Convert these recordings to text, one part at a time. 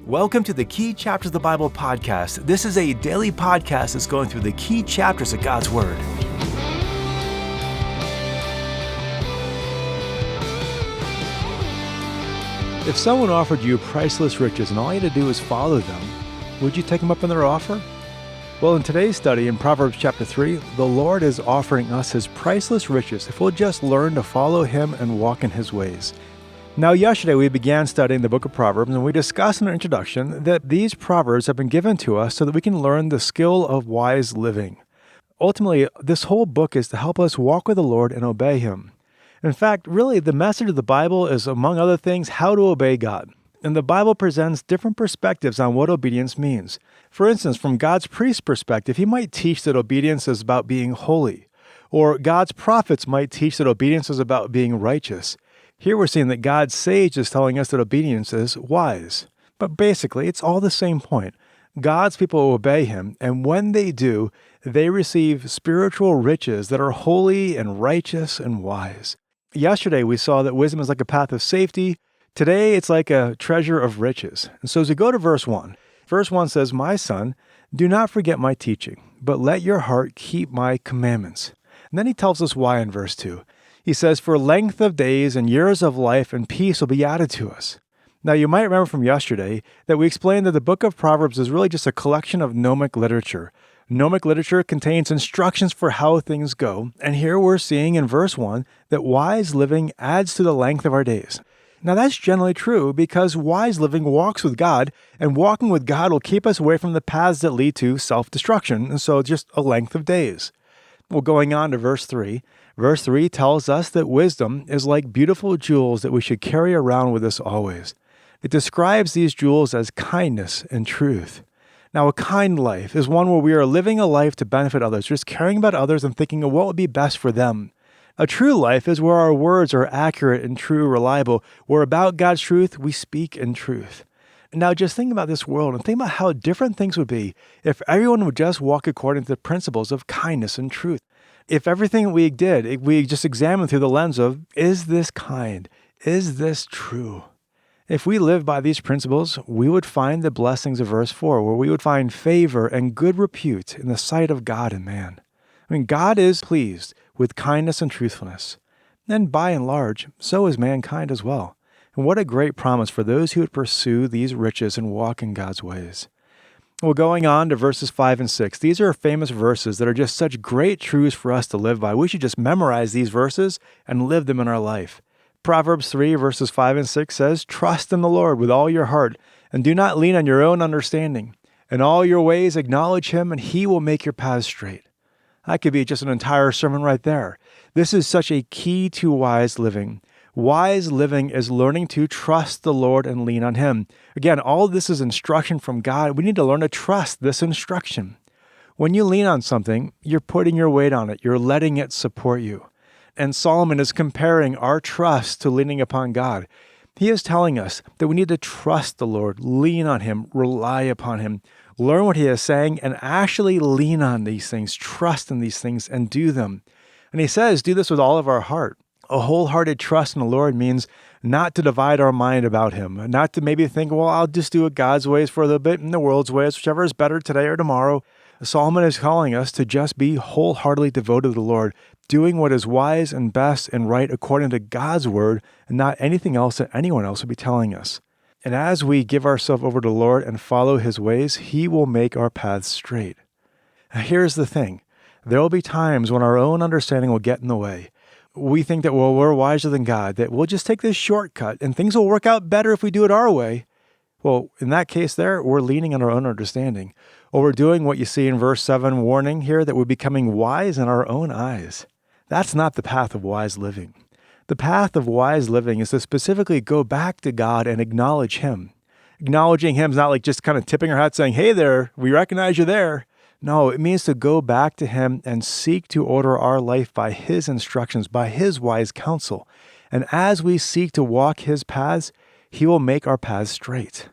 Welcome to the Key Chapters of the Bible podcast. This is a daily podcast that's going through the key chapters of God's Word. If someone offered you priceless riches and all you had to do was follow them, would you take them up on their offer? Well, in today's study in Proverbs chapter 3, the Lord is offering us His priceless riches if we'll just learn to follow Him and walk in His ways. Now, yesterday we began studying the book of Proverbs, and we discussed in our introduction that these Proverbs have been given to us so that we can learn the skill of wise living. Ultimately, this whole book is to help us walk with the Lord and obey Him. In fact, really, the message of the Bible is, among other things, how to obey God. And the Bible presents different perspectives on what obedience means. For instance, from God's priest's perspective, he might teach that obedience is about being holy. Or God's prophets might teach that obedience is about being righteous. Here we're seeing that God's sage is telling us that obedience is wise. But basically, it's all the same point. God's people obey Him, and when they do, they receive spiritual riches that are holy and righteous and wise. Yesterday, we saw that wisdom is like a path of safety. Today, it's like a treasure of riches. And so as we go to verse 1 says, "My son, do not forget my teaching, but let your heart keep my commandments." And then he tells us why in verse 2. He says, "For length of days and years of life and peace will be added to us." Now, you might remember from yesterday that we explained that the book of Proverbs is really just a collection of gnomic literature. Gnomic literature contains instructions for how things go, and here we're seeing in verse 1 that wise living adds to the length of our days. Now, that's generally true because wise living walks with God, and walking with God will keep us away from the paths that lead to self-destruction, and so just a length of days. Well, going on to verse 3. Verse 3 tells us that wisdom is like beautiful jewels that we should carry around with us always. It describes these jewels as kindness and truth. Now, a kind life is one where we are living a life to benefit others, just caring about others and thinking of what would be best for them. A true life is where our words are accurate and true, reliable. Where about God's truth, we speak in truth. Now, just think about this world and think about how different things would be if everyone would just walk according to the principles of kindness and truth. If everything we did, we just examined through the lens of, is this kind? Is this true? If we live by these principles, we would find the blessings of verse 4, where we would find favor and good repute in the sight of God and man. I mean, God is pleased with kindness and truthfulness. And by and large, so is mankind as well. And what a great promise for those who would pursue these riches and walk in God's ways. Well, going on to verses 5 and 6, these are famous verses that are just such great truths for us to live by. We should just memorize these verses and live them in our life. Proverbs 3 verses 5 and 6 says, "Trust in the Lord with all your heart, and do not lean on your own understanding. In all your ways acknowledge Him, and He will make your paths straight." That could be just an entire sermon right there. This is such a key to wise living. Wise living is learning to trust the Lord and lean on Him. Again, all of this is instruction from God. We need to learn to trust this instruction. When you lean on something, you're putting your weight on it. You're letting it support you. And Solomon is comparing our trust to leaning upon God. He is telling us that we need to trust the Lord, lean on Him, rely upon Him, learn what He is saying, and actually lean on these things, trust in these things, and do them. And he says, do this with all of our heart. A wholehearted trust in the Lord means not to divide our mind about Him, not to maybe think, well, I'll just do it God's ways for a little bit and the world's ways, whichever is better today or tomorrow. Solomon is calling us to just be wholeheartedly devoted to the Lord, doing what is wise and best and right according to God's word and not anything else that anyone else would be telling us. And as we give ourselves over to the Lord and follow His ways, He will make our paths straight. Now, here's the thing. There will be times when our own understanding will get in the way. We think that, well, we're wiser than God, that we'll just take this shortcut and things will work out better if we do it our way. Well, in that case there, we're leaning on our own understanding. Or we're doing what you see in verse 7 warning here, that we're becoming wise in our own eyes. That's not the path of wise living. The path of wise living is to specifically go back to God and acknowledge Him. Acknowledging Him is not like just kind of tipping our hat saying, hey there, we recognize you're there. No, it means to go back to Him and seek to order our life by His instructions, by His wise counsel. And as we seek to walk His paths, He will make our paths straight.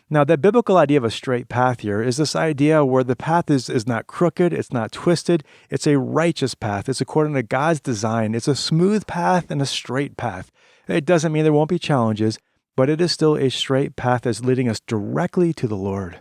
Now, the biblical idea of a straight path here is this idea where the path is not crooked, it's not twisted, it's a righteous path. It's according to God's design. It's a smooth path and a straight path. It doesn't mean there won't be challenges. but it is still a straight path that's leading us directly to the Lord.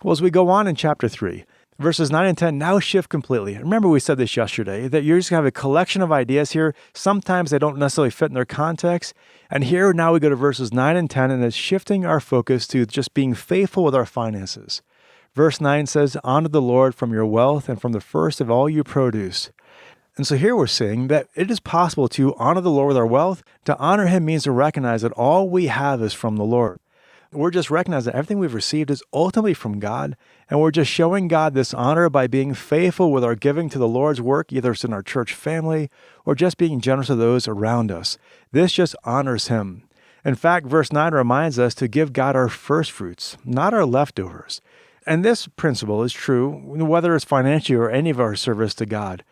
Well, as we go on in chapter 3, verses 9 and 10 now shift completely. Remember we said this yesterday, that you're just going to have a collection of ideas here. Sometimes they don't necessarily fit in their context. And here now we go to verses 9 and 10, and it's shifting our focus to just being faithful with our finances. Verse 9 says, "Honor the Lord from your wealth and from the first of all you produce." And so here we're seeing that it is possible to honor the Lord with our wealth. To honor Him means to recognize that all we have is from the Lord. We're just recognizing that everything we've received is ultimately from God, and we're just showing God this honor by being faithful with our giving to the Lord's work, either it's in our church family or just being generous to those around us. This just honors Him. In fact, verse 9 reminds us to give God our first fruits, not our leftovers. And this principle is true whether it's financially or any of our service to God.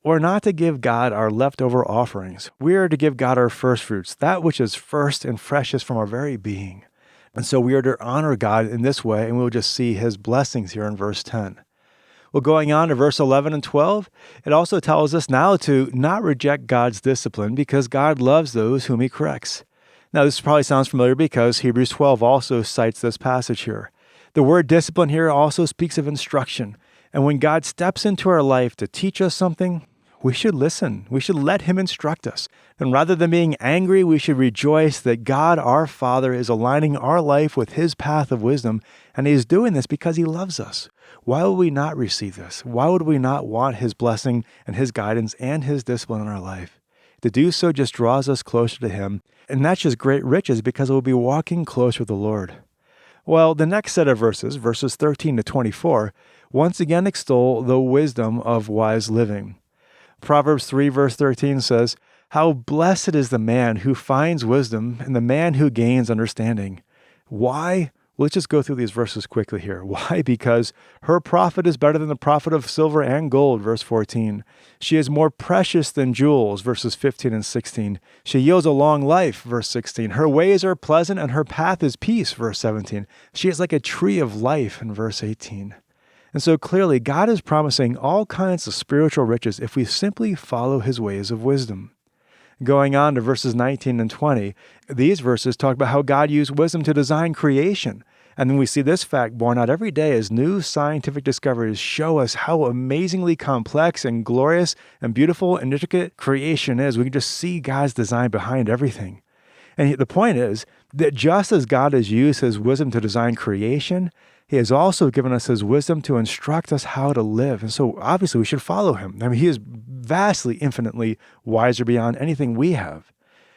We're not to give God our leftover offerings. We are to give God our first fruits, that which is first and freshest from our very being. And so we are to honor God in this way, and we'll just see His blessings here in verse 10. Well, going on to verse 11 and 12, it also tells us now to not reject God's discipline because God loves those whom He corrects. Now, this probably sounds familiar because Hebrews 12 also cites this passage here. The word discipline here also speaks of instruction. And when God steps into our life to teach us something, we should listen. We should let Him instruct us. And rather than being angry, we should rejoice that God, our Father, is aligning our life with His path of wisdom, and He is doing this because He loves us. Why would we not receive this? Why would we not want His blessing and His guidance and His discipline in our life? To do so just draws us closer to Him, and that's just great riches because we'll be walking closer with the Lord. Well, the next set of verses, verses 13 to 24, once again extol the wisdom of wise living. Proverbs 3 verse 13 says, "How blessed is the man who finds wisdom and the man who gains understanding." Why? Let's just go through these verses quickly here. Why? Because her profit is better than the profit of silver and gold, verse 14. She is more precious than jewels, verses 15 and 16. She yields a long life, verse 16. Her ways are pleasant and her path is peace, verse 17. She is like a tree of life, in verse 18. And so clearly, God is promising all kinds of spiritual riches if we simply follow His ways of wisdom. Going on to verses 19 and 20, these verses talk about how God used wisdom to design creation. And then we see this fact borne out every day as new scientific discoveries show us how amazingly complex and glorious and beautiful and intricate creation is. We can just see God's design behind everything. And the point is that just as God has used His wisdom to design creation, He has also given us His wisdom to instruct us how to live. And so obviously we should follow Him. I mean, He is vastly, infinitely wiser beyond anything we have.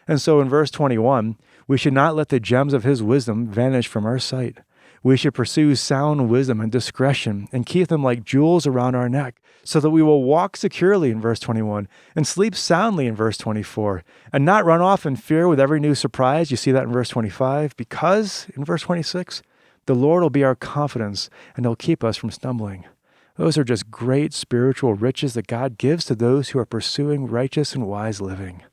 And so in verse 21, we should not let the gems of His wisdom vanish from our sight. We should pursue sound wisdom and discretion and keep them like jewels around our neck so that we will walk securely in verse 21 and sleep soundly in verse 24 and not run off in fear with every new surprise. You see that in verse 25 because in verse 26, the Lord will be our confidence and He'll keep us from stumbling. Those are just great spiritual riches that God gives to those who are pursuing righteous and wise living.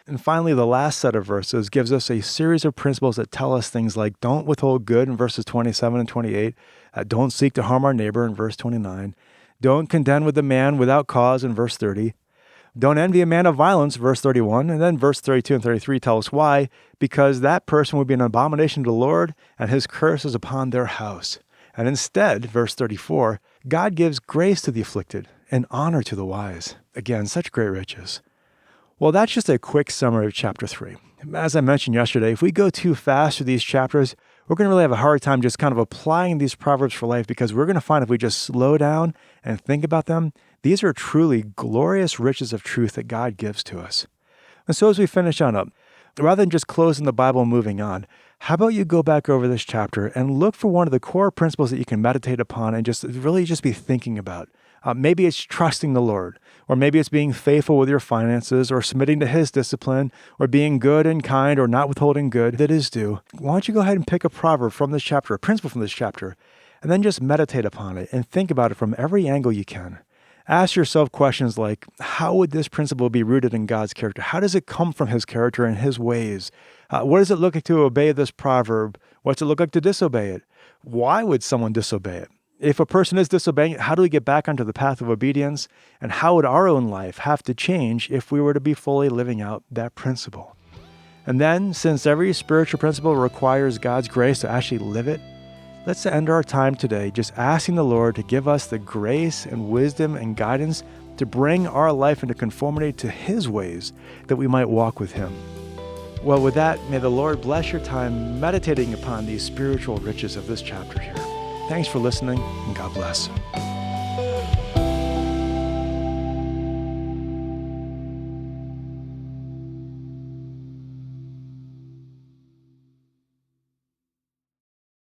And finally, the last set of verses gives us a series of principles that tell us things like don't withhold good in verses 27 and 28, don't seek to harm our neighbor in verse 29, don't contend with the man without cause in verse 30, don't envy a man of violence, verse 31, and then verse 32 and 33 tell us why, because that person would be an abomination to the Lord, and his curse is upon their house. And instead, verse 34, God gives grace to the afflicted and honor to the wise. Again, such great riches. Well, that's just a quick summary of chapter 3. As I mentioned yesterday, if we go too fast through these chapters, we're going to really have a hard time just kind of applying these Proverbs for life because we're going to find if we just slow down and think about them, these are truly glorious riches of truth that God gives to us. And so as we finish on up, rather than just closing the Bible and moving on, how about you go back over this chapter and look for one of the core principles that you can meditate upon and just really just be thinking about. Maybe it's trusting the Lord, or maybe it's being faithful with your finances, or submitting to His discipline, or being good and kind, or not withholding good that is due. Why don't you go ahead and pick a proverb from this chapter, a principle from this chapter, and then just meditate upon it and think about it from every angle you can. Ask yourself questions like, how would this principle be rooted in God's character? How does it come from His character and His ways? What does it look like to obey this proverb? What's it look like to disobey it? Why would someone disobey it? If a person is disobeying it, how do we get back onto the path of obedience? And how would our own life have to change if we were to be fully living out that principle? And then, since every spiritual principle requires God's grace to actually live it, let's end our time today just asking the Lord to give us the grace and wisdom and guidance to bring our life into conformity to His ways, that we might walk with Him. Well, with that, may the Lord bless your time meditating upon these spiritual riches of this chapter here. Thanks for listening, and God bless.